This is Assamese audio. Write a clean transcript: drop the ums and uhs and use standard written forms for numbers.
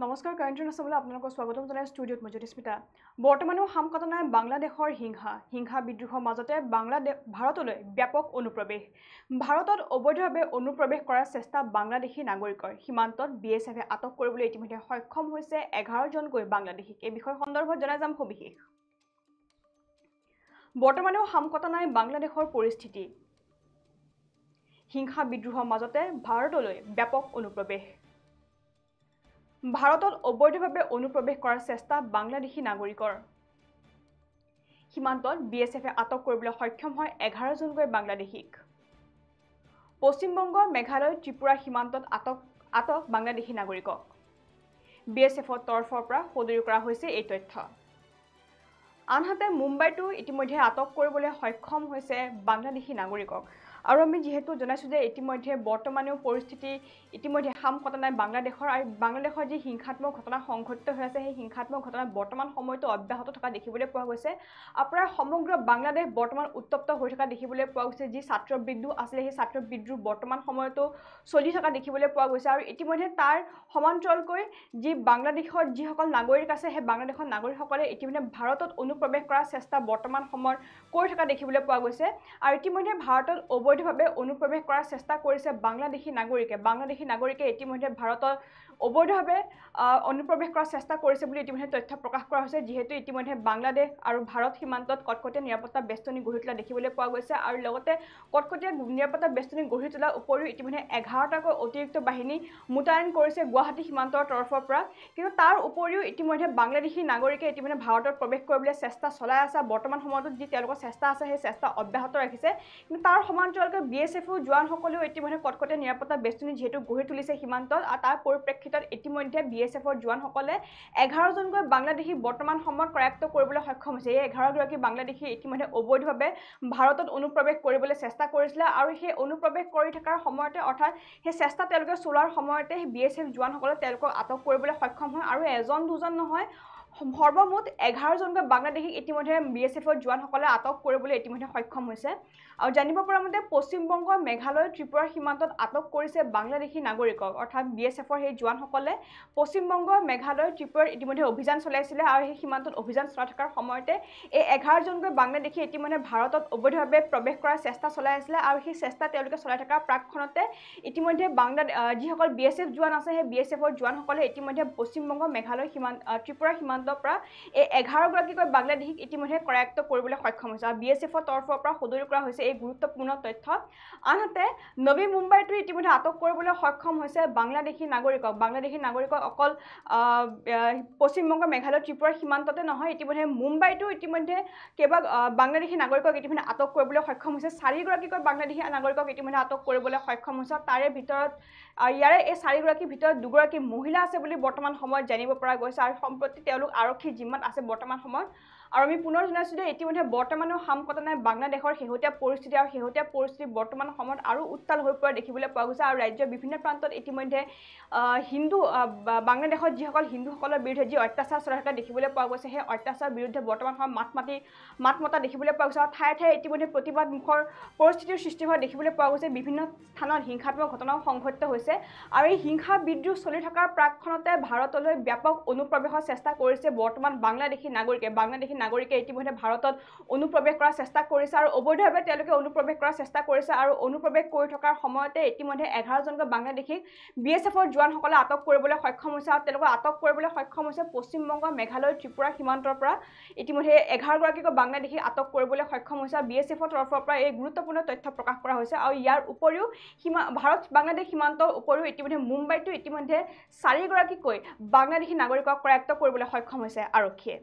নমস্কাৰ কাৰেণ্ট ইণ্টাৰনেশ্যনেললৈ আপোনালোকক স্বাগতম জনাই ষ্টুডিঅ'ত মই জ্যোতিস্মিতা। বৰ্তমানেও সাম কটা নাই বাংলাদেশৰ হিংসা বিদ্ৰোহৰ মাজতে ভাৰতলৈ ব্যাপক অনুপ্ৰৱেশ। ভাৰতত অবৈধভাৱে অনুপ্ৰৱেশ কৰাৰ চেষ্টা বাংলাদেশী নাগৰিকৰ। সীমান্তত BSFে আটক কৰিবলৈ ইতিমধ্যে সক্ষম হৈছে 11 জনকৈ বাংলাদেশীক। এই বিষয় সন্দৰ্ভত জনাই যাম সবিশেষ। বৰ্তমানেও সাম কটা নাই বাংলাদেশৰ পৰিস্থিতি। হিংসা বিদ্ৰোহৰ মাজতে ভাৰতলৈ ব্যাপক অনুপ্ৰৱেশ। ভাৰতত অবৈধভাৱে অনুপ্ৰৱেশ কৰাৰ চেষ্টা বাংলাদেশী নাগৰিকৰ। সীমান্তত BSFে আটক কৰিবলৈ সক্ষম হয় 11 জনকৈ বাংলাদেশীক। পশ্চিমবংগ, মেঘালয়, ত্ৰিপুৰা সীমান্তত আটক বাংলাদেশী নাগৰিকক। BSFৰ তৰফৰ পৰা সদৰি কৰা হৈছে এই তথ্য। আনহাতে মুম্বাইতো ইতিমধ্যে আটক কৰিবলৈ সক্ষম হৈছে বাংলাদেশী নাগৰিকক। আৰু আমি যেহেতু জনাইছো যে ইতিমধ্যে বৰ্তমানেও পৰিস্থিতি ইতিমধ্যে সাম কটা নাই বাংলাদেশৰ আৰু বাংলাদেশৰ যি হিংসাত্মক ঘটনা সংঘটিত হৈ আছে সেই হিংসাত্মক ঘটনা বৰ্তমান সময়তো অব্যাহত থকা দেখিবলৈ পোৱা গৈছে। প্ৰায় সমগ্ৰ বাংলাদেশ বৰ্তমান উত্তপ্ত হৈ থকা দেখিবলৈ পোৱা গৈছে। যি ছাত্ৰ বিদ্ৰোহ আছিলে সেই ছাত্ৰ বিদ্ৰোহ বৰ্তমান সময়তো চলি থকা দেখিবলৈ পোৱা গৈছে আৰু ইতিমধ্যে তাৰ সমান্তৰালকৈ যি বাংলাদেশৰ যিসকল নাগৰিক আছে সেই বাংলাদেশৰ নাগৰিকসকলে ইতিমধ্যে ভাৰতত অনুপ্ৰৱেশ কৰাৰ চেষ্টা বৰ্তমান সময়ত কৰি থকা দেখিবলৈ পোৱা গৈছে। আৰু ইতিমধ্যে ভাৰতত অবৈধভাৱে অনুপ্ৰৱেশ কৰাৰ চেষ্টা কৰিছে বাংলাদেশী নাগৰিকে ইতিমধ্যে ভাৰতত অবৈধভাৱে অনুপ্ৰৱেশ কৰাৰ চেষ্টা কৰিছে বুলি ইতিমধ্যে তথ্য প্ৰকাশ কৰা হৈছে। যিহেতু ইতিমধ্যে বাংলাদেশ আৰু ভাৰত সীমান্তত কটকটীয়া নিৰাপত্তা বেষ্টনী গঢ়ি তোলা দেখিবলৈ পোৱা গৈছে আৰু লগতে কটকটীয়া নিৰাপত্তা বেষ্টনী গঢ়ি তোলাৰ উপৰিও ইতিমধ্যে 11টাকৈ অতিৰিক্ত বাহিনী মোতায়েন কৰিছে গুৱাহাটী সীমান্তৰ তৰফৰ পৰা। কিন্তু তাৰ উপৰিও ইতিমধ্যে বাংলাদেশী নাগৰিকে ইতিমধ্যে ভাৰতত প্ৰৱেশ কৰিবলৈ চেষ্টা চলাই আছে। বৰ্তমান সময়ত যি তেওঁলোকৰ চেষ্টা আছে সেই চেষ্টা অব্যাহত ৰাখিছে। কিন্তু তাৰ সমান্তৰালকৈ BSFৰ জোৱানসকলেও ইতিমধ্যে কটকটীয়া নিৰাপত্তা বেষ্টনী যিহেতু গঢ়ি তুলিছে সীমান্তত আৰু তাৰ পৰিপ্ৰেক্ষিতত ইতিমধ্যে BSFৰ জোৱানসকলে 11 জনকৈ বাংলাদেশী বৰ্তমান সময়ত কৰায়ত্ব কৰিবলৈ সক্ষম হৈছে। এই 11 গৰাকী বাংলাদেশী ইতিমধ্যে অবৈধভাৱে ভাৰতত অনুপ্ৰৱেশ কৰিবলৈ চেষ্টা কৰিছিলে আৰু সেই অনুপ্ৰৱেশ কৰি থকাৰ সময়তে অৰ্থাৎ সেই চেষ্টা তেওঁলোকে চলোৱাৰ সময়তে BSF জোৱানসকলে তেওঁলোকক আটক কৰিবলৈ সক্ষম হয় আৰু এজন দুজন নহয় সৰ্বমুঠ 11 জনকৈ বাংলাদেশীক ইতিমধ্যে BSFৰ জোৱানসকলে আটক কৰিবলৈ ইতিমধ্যে সক্ষম হৈছে। আৰু জানিব পৰা মতে পশ্চিমবংগ, মেঘালয়, ত্ৰিপুৰা সীমান্তত আটক কৰিছে বাংলাদেশী নাগৰিকক। অৰ্থাৎ BSFৰ সেই জোৱানসকলে পশ্চিমবংগ, মেঘালয়, ত্ৰিপুৰাত ইতিমধ্যে অভিযান চলাইছিলে আৰু সেই সীমান্তত অভিযান চলাই থকাৰ সময়তে এই 11 জনকৈ বাংলাদেশী ইতিমধ্যে ভাৰতত অবৈধভাৱে প্ৰৱেশ কৰাৰ চেষ্টা চলাই আছিলে আৰু সেই চেষ্টা তেওঁলোকে চলাই থকাৰ প্ৰাকক্ষণতে ইতিমধ্যে যিসকল BSF জোৱান আছে সেই BSFৰ জোৱানসকলে ইতিমধ্যে পশ্চিমবংগ, মেঘালয় ত্ৰিপুৰা সীমান্তৰ পৰা এই 11 গৰাকীকৈ বাংলাদেশীক ইতিমধ্যে কৰায়ত্ব কৰিবলৈ সক্ষম হৈছে আৰু BSFৰ তৰফৰ পৰা সদৰি কৰা হৈছে এই গুৰুত্বপূৰ্ণ তথ্য। আনহাতে নবী মুম্বাইতো ইতিমধ্যে আটক কৰিবলৈ সক্ষম হৈছে বাংলাদেশী নাগৰিকক অকল পশ্চিমবংগ, মেঘালয়, ত্ৰিপুৰা সীমান্ততে নহয় ইতিমধ্যে মুম্বাইতো ইতিমধ্যে কেইবা বাংলাদেশী নাগৰিকক ইতিমধ্যে আটক কৰিবলৈ সক্ষম হৈছে। 4 গৰাকীকৈ বাংলাদেশী নাগৰিকক ইতিমধ্যে আটক কৰিবলৈ সক্ষম হৈছে। তাৰে ভিতৰত ইয়াৰে এই 4 গৰাকীৰ ভিতৰত 2 গৰাকী মহিলা আছে বুলি বৰ্তমান সময়ত জানিব পৰা গৈছে আৰু সম্প্ৰতি তেওঁলোক আৰক্ষী জিম্মাত আছে বৰ্তমান সময়ত। আৰু আমি পুনৰ জনাইছোঁ যে ইতিমধ্যে বৰ্তমানেও সাম কটা নাই বাংলাদেশৰ শেহতীয়া পৰিস্থিতি আৰু শেহতীয়া পৰিস্থিতি বৰ্তমান সময়ত আৰু উত্তাল হৈ পৰা দেখিবলৈ পোৱা গৈছে আৰু ৰাজ্যৰ বিভিন্ন প্ৰান্তত ইতিমধ্যে বাংলাদেশত যিসকল হিন্দুসকলৰ বিৰুদ্ধে যি অত্যাচাৰ চলাই থকা দেখিবলৈ পোৱা গৈছে সেই অত্যাচাৰৰ বিৰুদ্ধে বৰ্তমান সময়ত মাত মতা দেখিবলৈ পোৱা গৈছে আৰু ঠায়ে ঠায়ে ইতিমধ্যে প্ৰতিবাদ মুখৰ পৰিস্থিতিৰ সৃষ্টি হোৱা দেখিবলৈ পোৱা গৈছে। বিভিন্ন স্থানত হিংসাত্মক ঘটনাও সংঘটিত হৈছে আৰু এই হিংসা বিদ্ৰোহ চলি থকাৰ প্ৰাকক্ষণতে ভাৰতলৈ ব্যাপক অনুপ্ৰৱেশৰ চেষ্টা কৰিছে বৰ্তমান বাংলাদেশী নাগৰিকে ইতিমধ্যে ভাৰতত অনুপ্ৰৱেশ কৰাৰ চেষ্টা কৰিছে আৰু অবৈধভাৱে তেওঁলোকে অনুপ্ৰৱেশ কৰাৰ চেষ্টা কৰিছে আৰু অনুপ্ৰৱেশ কৰি থকাৰ সময়তে ইতিমধ্যে 11 জনকৈ বাংলাদেশীক BSFৰ জোৱানসকলে আটক কৰিবলৈ সক্ষম হৈছে আৰু তেওঁলোকক আটক কৰিবলৈ সক্ষম হৈছে পশ্চিমবংগ, মেঘালয়, ত্ৰিপুৰা সীমান্তৰ পৰা ইতিমধ্যে 11 গৰাকীকৈ বাংলাদেশীক আটক কৰিবলৈ সক্ষম হৈছে আৰু BSFৰ তৰফৰ পৰা এই গুৰুত্বপূৰ্ণ তথ্য প্ৰকাশ কৰা হৈছে। আৰু ইয়াৰ উপৰিও ভাৰত-বাংলাদেশ সীমান্তৰ উপৰিও ইতিমধ্যে মুম্বাইতো ইতিমধ্যে 4 গৰাকীকৈ বাংলাদেশী নাগৰিকক কৰায়ত্ব কৰিবলৈ সক্ষম হৈছে আৰক্ষীয়ে।